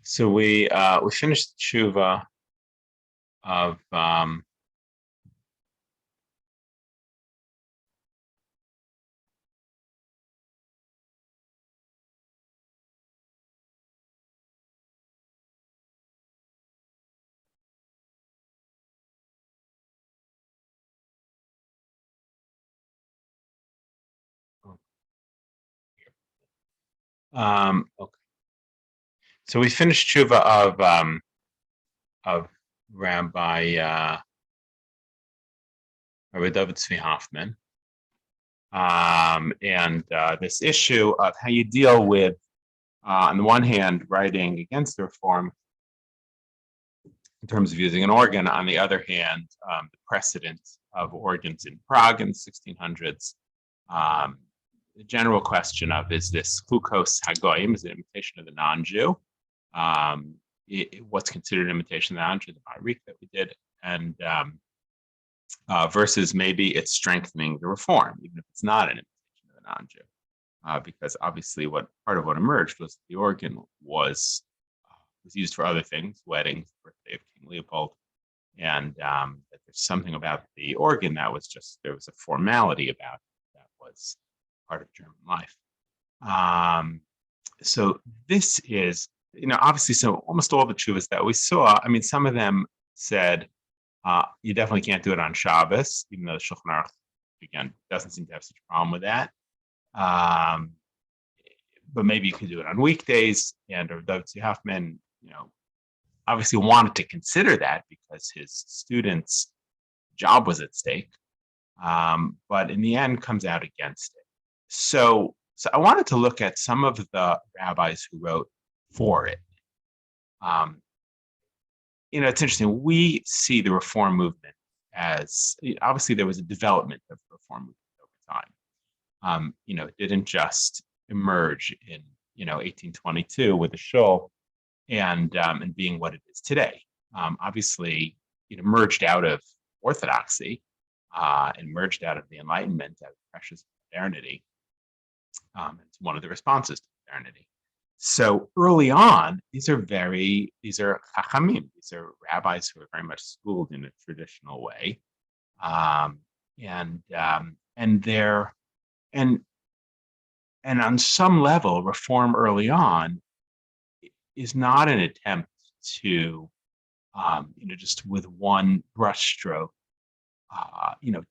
So we finished the tshuva of okay. So we finished tshuva of Rabbi David Tzvi Hoffman, and this issue of how you deal with, on the one hand, writing against the reform in terms of using an organ, on the other hand, the precedent of organs in Prague in the 1600s. The general question of, is this chukos hagoyim, is it imitation of the non-Jew? What's considered imitation of the non-Jew, the Ma'arik that we did, and versus maybe it's strengthening the reform, even if it's not an imitation of the non-Jew, because obviously part of what emerged was the organ was used for other things, weddings, birthday of King Leopold, and that there's something about the organ that was just, there was a formality about it that was part of German life. So this is, obviously, so almost all the tshuvas that we saw, I mean, some of them said, you definitely can't do it on Shabbos, even though the Shulchan Aruch, again, doesn't seem to have such a problem with that. But maybe you could do it on weekdays, and David Tzvi Hoffman, obviously wanted to consider that because his students' job was at stake, but in the end comes out against it. So I wanted to look at some of the rabbis who wrote for it. It's interesting. We see the reform movement as, obviously there was a development of the reform movement over time. It didn't just emerge in 1822 with the Shul and being what it is today. Obviously, it emerged out of orthodoxy, and merged out of the Enlightenment, out of precious modernity. It's one of the responses to modernity. So early on, these are chachamim. These are rabbis who are very much schooled in a traditional way, and on some level, reform early on is not an attempt to, just with one brushstroke,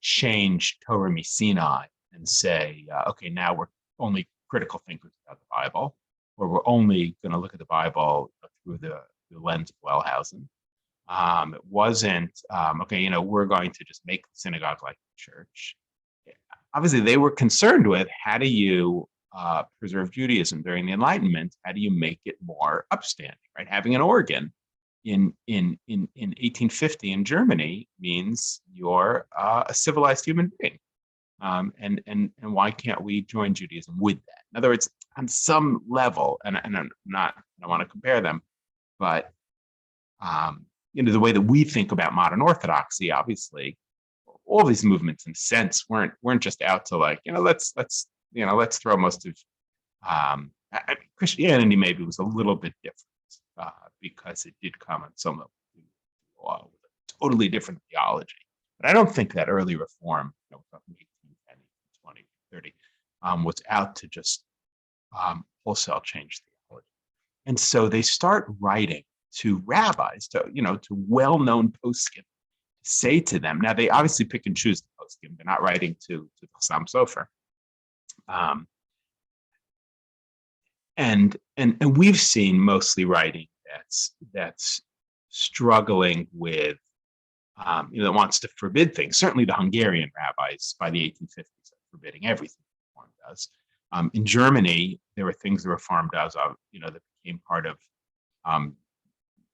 change Torah Sinai and say, okay, now we're only critical thinkers about the Bible, or we're only going to look at the Bible through the lens of Wellhausen. It wasn't, okay, we're going to just make the synagogue like the church. Obviously, they were concerned with, how do you preserve Judaism during the Enlightenment? How do you make it more upstanding, right? Having an organ in 1850 in Germany means you're a civilized human being. And why can't we join Judaism with that? In other words, on some level, and I don't want to compare them, but the way that we think about modern Orthodoxy, obviously, all these movements, in a sense, weren't just out to, like, let's throw most of Christianity. Maybe was a little bit different because it did come on some level with a totally different theology. But I don't think that early reform, 1810, 20, 30, was out to just wholesale change theology. And so they start writing to rabbis, to well-known poskim, say to them. Now they obviously pick and choose the poskim. They're not writing to the Chassam Sofer. And we've seen mostly writing that's struggling with, that wants to forbid things. Certainly the Hungarian rabbis by the 1850s are forbidding everything reform does. In Germany, there were things the reform does, that became part of,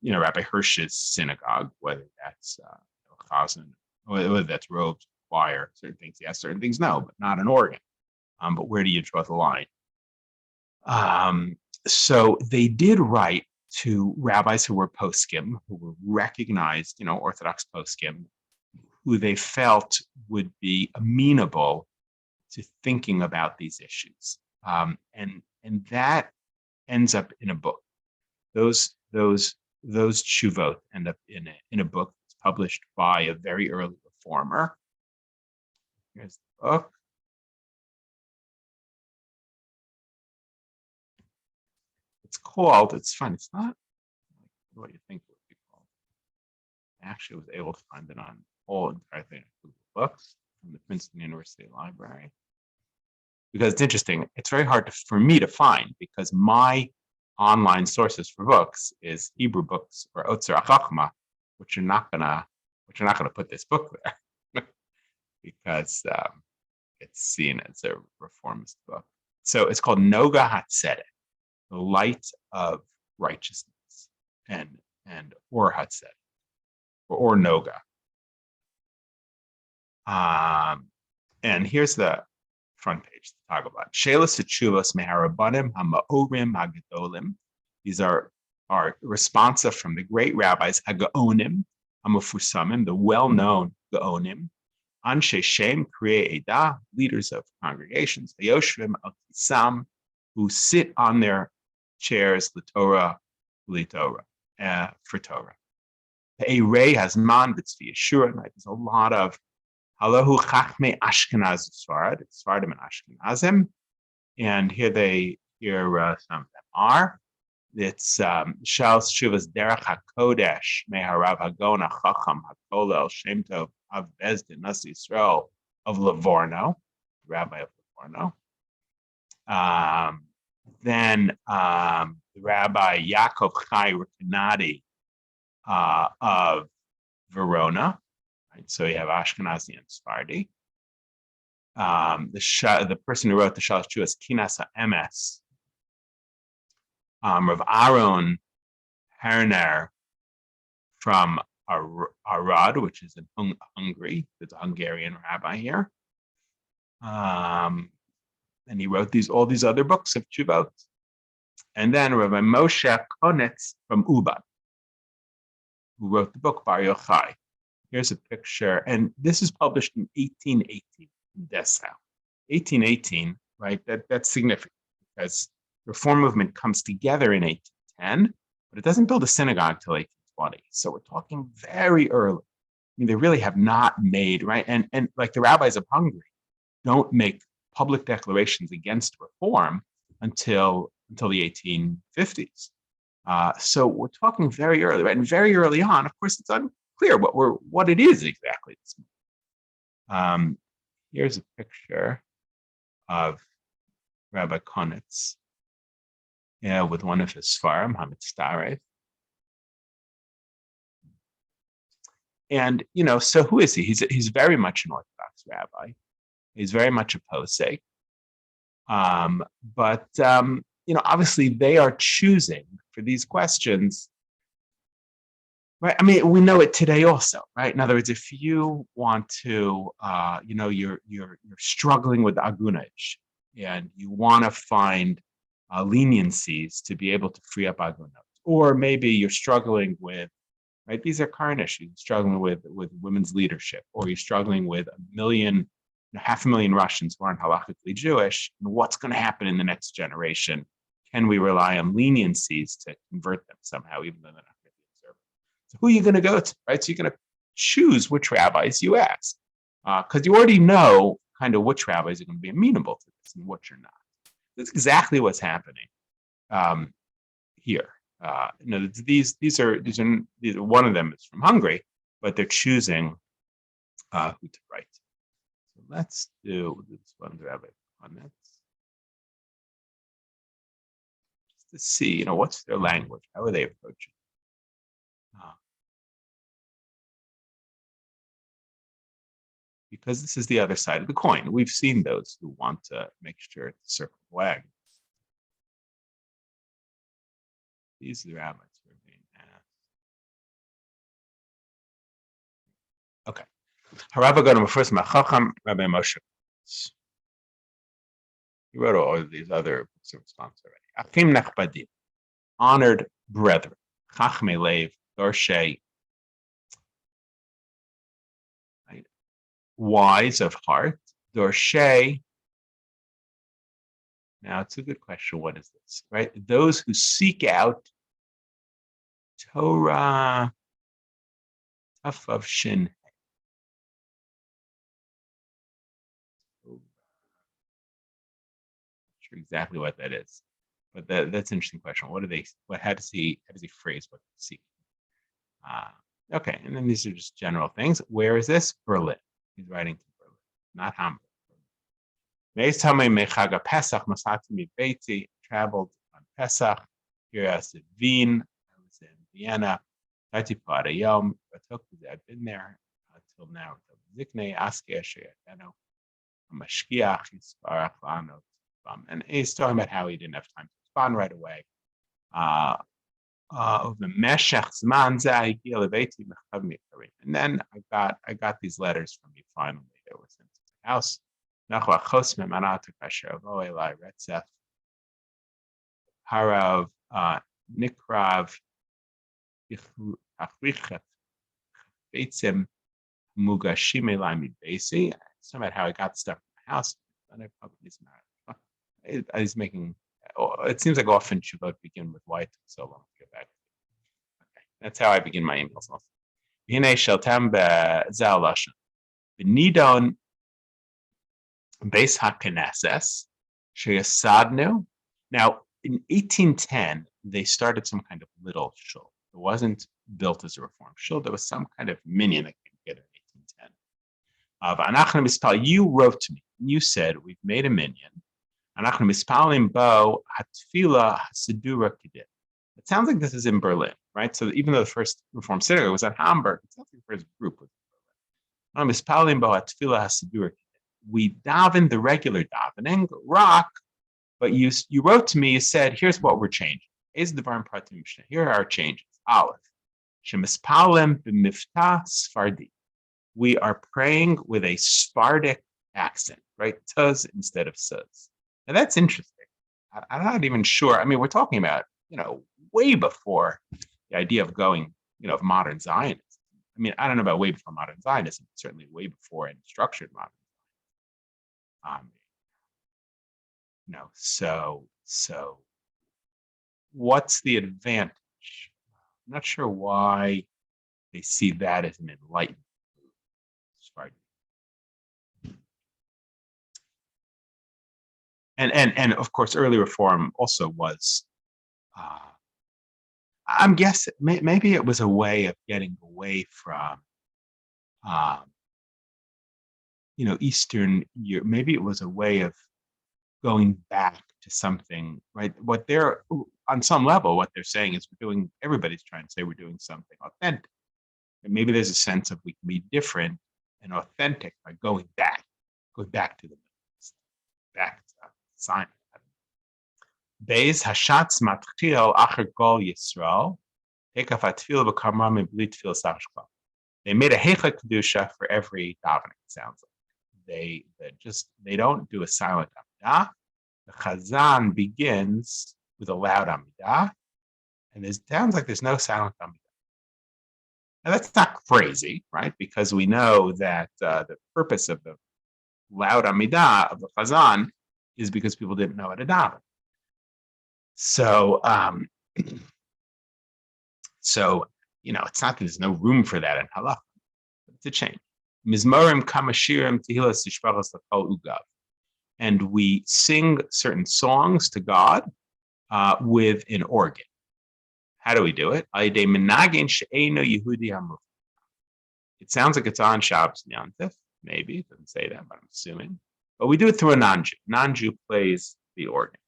Rabbi Hirsch's synagogue, whether that's chazan, whether that's robes, choir, certain things yes, certain things no, but not an organ. But where do you draw the line? So they did write to rabbis who were poskim, who were recognized, Orthodox poskim, who they felt would be amenable to thinking about these issues. And that ends up in a book. Those those tshuvot end up in a book that's published by a very early reformer. Here's the book. It's called, it's fun, it's not what you think it would be called. I actually was able to find it on all entire thing, Google Books from the Princeton University Library. Because it's interesting, it's very hard for me to find because my online sources for books is Hebrew books or Otzer HaChachma, which are not gonna put this book there because it's seen as a reformist book. So it's called Noga HaTzedek, the light of righteousness, and or HaTzedek, or Noga. And here's the front page to talk about. Shelas Tshuvos Meharabanim Hamaorim Hagadolim. These are responsive from the great rabbis Hagaonim Hamafusamim, the well-known Gaonim, Anshe Shem Kriei Eda, leaders of congregations, Hayoshvim Al Kisam, who sit on their chairs, L'Torah, for Torah. Eirei Hazman B'tzvi Yeshua, right? There's a lot of Halahu Chachmei Ashkenaz Sfardim and Ashkenazim, and here some of them are. It's Shal Shuvas Derech HaKodesh Meharav Hagona Chacham HaKolel Shem Tov Av Bezdin Nasi Yisrael of Livorno, Rabbi of Livorno. Then the Rabbi Yaakov Chai Rekanati of Verona. Right, so you have Ashkenazi and Sephardi. The person who wrote the Shalosh Tshuvos Kinas HaEmes, Rav Aaron Herner from Arad, which is in Hungary. There's a Hungarian rabbi here. And he wrote all these other books of Tshuvot. And then Rabbi Moshe Konetz from Uban, who wrote the book Bar Yochai. Here's a picture, and this is published in 1818 in Dessau. 1818, right? That's significant because the Reform movement comes together in 1810, but it doesn't build a synagogue till 1820. So we're talking very early. I mean, they really have not made, right? And like the rabbis of Hungary don't make public declarations against reform until the 1850s. So we're talking very early, right? And very early on, of course, it's unclear what it is exactly. Here's a picture of Rabbi Konitz, with one of his Sfarim, Hamitztaref. And so who is he? He's very much an Orthodox rabbi. He's very much a posek. But obviously they are choosing for these questions. Right. I mean, we know it today also, right? In other words, if you want to, you're struggling with agunage and you want to find leniencies to be able to free up agunot, or maybe you're struggling with, right? These are current issues, struggling with women's leadership, or you're struggling with 500,000 Russians who aren't halakhically Jewish, and what's going to happen in the next generation? Can we rely on leniencies to convert them somehow, even though they're not? So who are you going to go to, right? So you're going to choose which rabbis you ask, because you already know kind of which rabbis are going to be amenable to this and which are not. That's exactly what's happening here. These are one of them is from Hungary, but they're choosing who to write. So let's do this one rabbi comments just to see, what's their language, how are they approaching. Because this is the other side of the coin. We've seen those who want to make sure it's a circle wags. These are the rabbis who are being asked. Okay. Harabba Gadol first Machacham Rabbi Moshe. He wrote all of these other books of response already. Achim Nachbadim, honored brethren. Chachmei Lev, Dorshei, wise of heart, Dorshei. Now it's a good question. What is this, right? Those who seek out Torah Tuf of Shin. Not sure exactly what that is, but that's an interesting question. What do they? How does he phrase what they see? Okay, and then these are just general things. Where is this? Berlin. He's writing to Berlin, not Hamburg. Traveled on Pesach. Here I was in Wien. I was in Vienna. I've been there until now. And he's talking about how he didn't have time to respond right away. And then I got these letters from you finally. They were sent to my house. Harav Nikrav Beitzim Mugashim Elami Basi. It's about how I got stuff from my house. He's making. It seems like often Shabbat begin with why it took so long to get back. Okay, that's how I begin my emails. Also, Hine Sheltam beZal Lashon Benidon Beis HaKnesses Sheyasadnu. Now, in 1810, they started some kind of little shul. It wasn't built as a reform shul. There was some kind of minyan that came together in 1810. You wrote to me. You said, we've made a minyan. It sounds like this is in Berlin, right? So even though the first Reform synagogue was at Hamburg, it sounds like the first group was in Berlin. We daven the regular davening, rock, but you wrote to me, you said, here's what we're changing. Here are our changes. Aleph. We are praying with a Sephardic accent, right? Tuz instead of suz. And that's interesting. I'm not even sure. I mean, we're talking about, way before the idea of going, of modern Zionism. I mean, I don't know about way before modern Zionism, but certainly way before any structured modern Zionism. So what's the advantage? I'm not sure why they see that as an enlightenment. And of course, early reform also was, I'm guessing, maybe it was a way of getting away from, Eastern Europe. Maybe it was a way of going back to something, right? What they're, on some level, what they're saying is everybody's trying to say we're doing something authentic. And maybe there's a sense of we can be different and authentic by going back to the back to Sinai. Beis Hashatz Matchil Acher Gol Yisrael Hekaf Atfil B'Kamra Mibli Tfil Sachshkal. They made a Hecha Kedusha for every davening. It sounds like they don't do a silent Amidah. The Chazan begins with a loud Amidah, and it sounds like there's no silent Amidah. Now that's not crazy, right? Because we know that the purpose of the loud Amidah of the Chazan is because people didn't know how to daven. So, it's not that there's no room for that in halacha, but it's a change. Mizmorim kamashirim tehilas tishbachas l'kol ugav, and we sing certain songs to God with an organ. How do we do it? It sounds like it's on Shabbos and Yom Tov. Maybe it doesn't say that, but I'm assuming. But we do it through a non-Jew. Non-Jew plays the organ.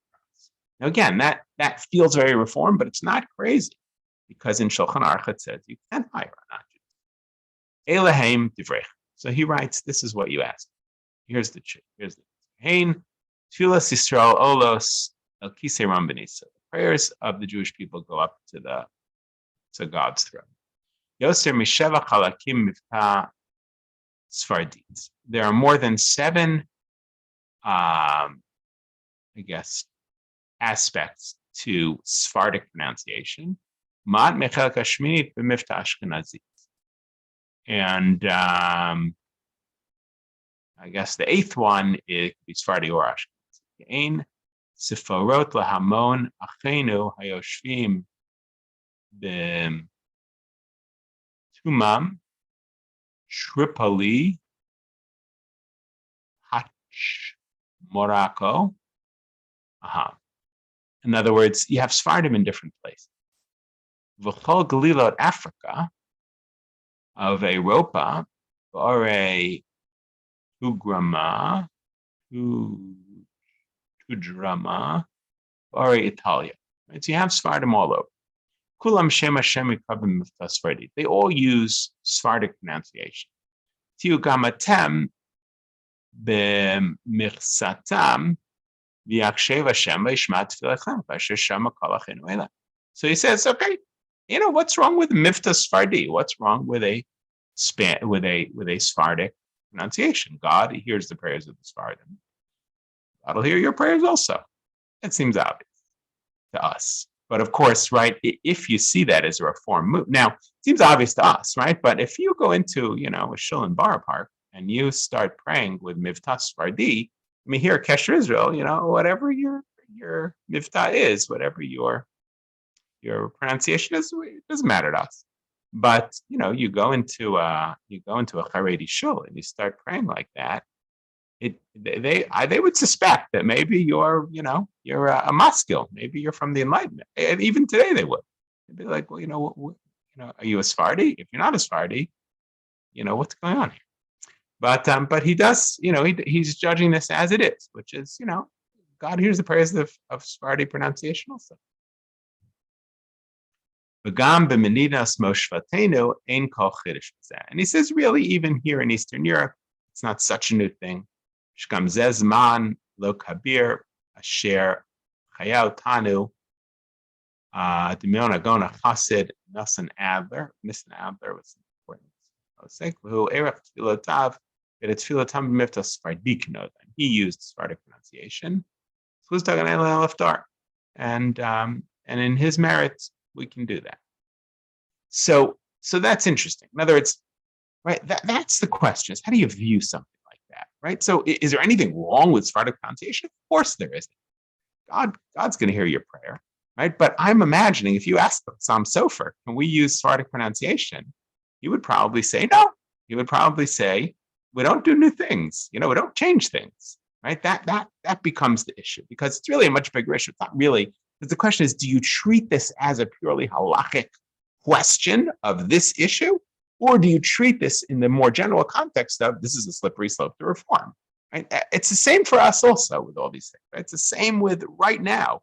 Now again, that feels very reform, but it's not crazy, because in Shulchan Aruch it says you can hire a non-Jew. Elaheim divrech. So he writes, this is what you asked. Here's the Hein Tfilas Yisrael Olos El Kisei Rambani. So the prayers of the Jewish people go up to God's throne. Yoser Misheva Chalakim Mivta Sfardit. There are more than 7, aspects to Sephardic pronunciation. Mat Mechel Kashminit b'Mivta Ashkenazit. And I guess the 8th one is Sephardi or Ashkenazi. Ein Sefarot lahamon achenu hayoshvim b'tumam Tripoli Hach Morocco. In other words, you have Sephardim in different places. V'chol Galilot Africa of Europa, or a Tugrama, Tudrama, or Italia. Right? So you have Sephardim all over. Kulam Shem Hashem Mikabim Miftasfardi. They all use Sephardic pronunciation. Tiugamatem b'michsatam v'yakshev Hashem v'yishmat tefilachem v'asher shama kolachenu elah. So he says, okay, what's wrong with Miftas Sephardi? What's wrong with a Sephardic pronunciation? God hears the prayers of the Sephardim. God will hear your prayers also. It seems obvious to us. But of course, right, if you see that as a reform move, now, it seems obvious to us, right? But if you go into, a Shul in Borough Park and you start praying with Mivtah Sephardi, here at Kesher Israel, whatever your Mivtah is, whatever your pronunciation is, it doesn't matter to us. But, you go into a Haredi Shul and you start praying like that, they would suspect that maybe you're a maskil, maybe you're from the Enlightenment. And even today they would. They'd be like, well, are you a Sephardi? If you're not a Sephardi, what's going on here? But he does, he's judging this as it is, which is, God hears the prayers of Sephardi pronunciation also. And he says, really, even here in Eastern Europe, it's not such a new thing. Shkam zezman lo kabir asher chayau tanu dimiona gona chasid Nissen Adler was important. Who erech tfilotav that it's tfilotam b'miftas Sephardik no. He used Sephardic pronunciation. And in his merits, we can do that. So that's interesting. In other words, right? That's the question: is how do you view something like that, right? So, is there anything wrong with Sephardic pronunciation? Of course, there isn't. God's going to hear your prayer, right? But I'm imagining if you ask Sam Sofer, can we use Sephardic pronunciation? He would probably say no. He would probably say we don't do new things. We don't change things, right? That becomes the issue because it's really a much bigger issue. It's not really. Because the question is, do you treat this as a purely halachic question of this issue? Or do you treat this in the more general context of this is a slippery slope to reform? Right? It's the same for us also with all these things. Right? It's the same with right now.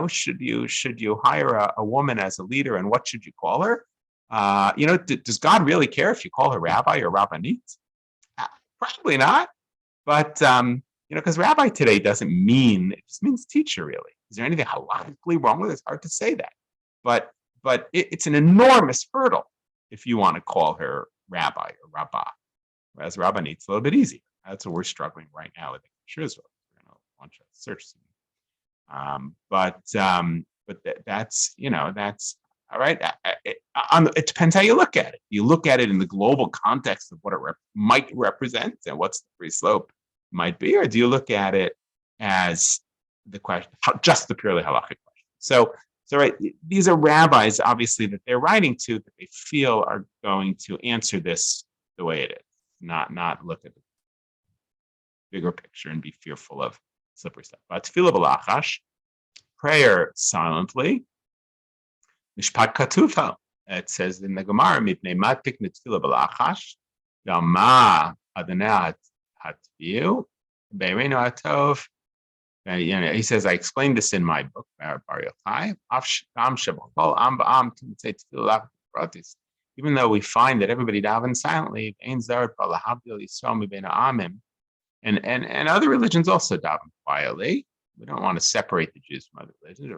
Should you hire a woman as a leader, and what should you call her? Does God really care if you call her rabbi or rabbinit? Probably not. But because rabbi today doesn't mean, it just means teacher. Really, is there anything halachically wrong with it? It's hard to say that. But it's an enormous hurdle if you want to call her rabbi or rabbah, whereas rabbinit's a little bit easier. That's what we're struggling right now with Kesher Israel. We're going to launch a search soon. But that's all right. It depends how you look at it. You look at it in the global context of what it might represent and what's the free slope might be, or do you look at it as the question, just the purely halakhic question? So right, these are rabbis, obviously, that they're writing to that they feel are going to answer this the way it is, not look at the bigger picture and be fearful of slippery stuff. But tefillah b'lachash, prayer silently, mishpat katufa. It says in the Gemara, mipnei matik netefillah b'lachash, v'ama adonai hatviu, be'ereinu atov. He says, I explained this in my book, Bar Yochai. Even though we find that everybody davens silently, and other religions also daven quietly. We don't want to separate the Jews from other religions.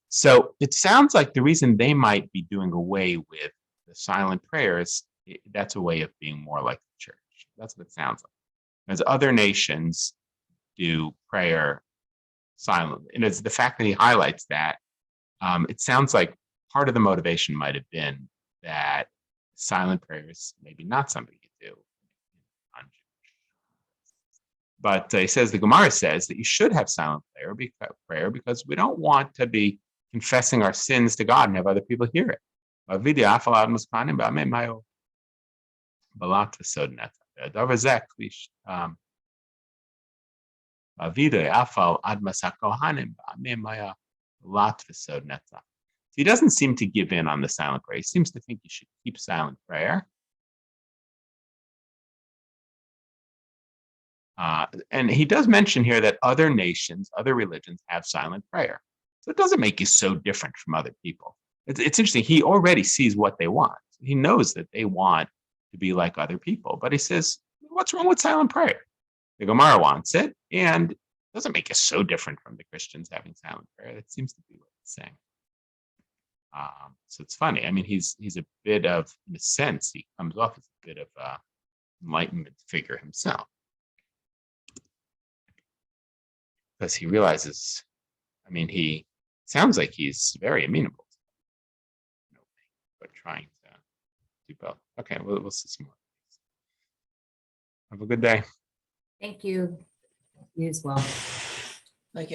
So it sounds like the reason they might be doing away with the silent prayers, that's a way of being more like the church. That's what it sounds like. As other nations do prayer silently. And it's the fact that he highlights that, it sounds like part of the motivation might have been that silent prayers maybe not something you do on But he says the Gemara says that you should have silent prayer because we don't want to be confessing our sins to God and have other people hear it. He doesn't seem to give in on the silent prayer. He seems to think you should keep silent prayer. And he does mention here that other nations, other religions have silent prayer. So it doesn't make you so different from other people. It's interesting. He already sees what they want. He knows that they want to be like other people. But he says, what's wrong with silent prayer? The Gemara wants it, and it doesn't make us so different from the Christians having silent prayer. That seems to be what he's saying. So it's funny. I mean, he's a bit of, in a sense, he comes off as a bit of an enlightenment figure himself. Because he realizes, I mean, he sounds like he's very amenable to it, but trying to do both. Okay, we'll see some more. Have a good day. Thank you. You as well.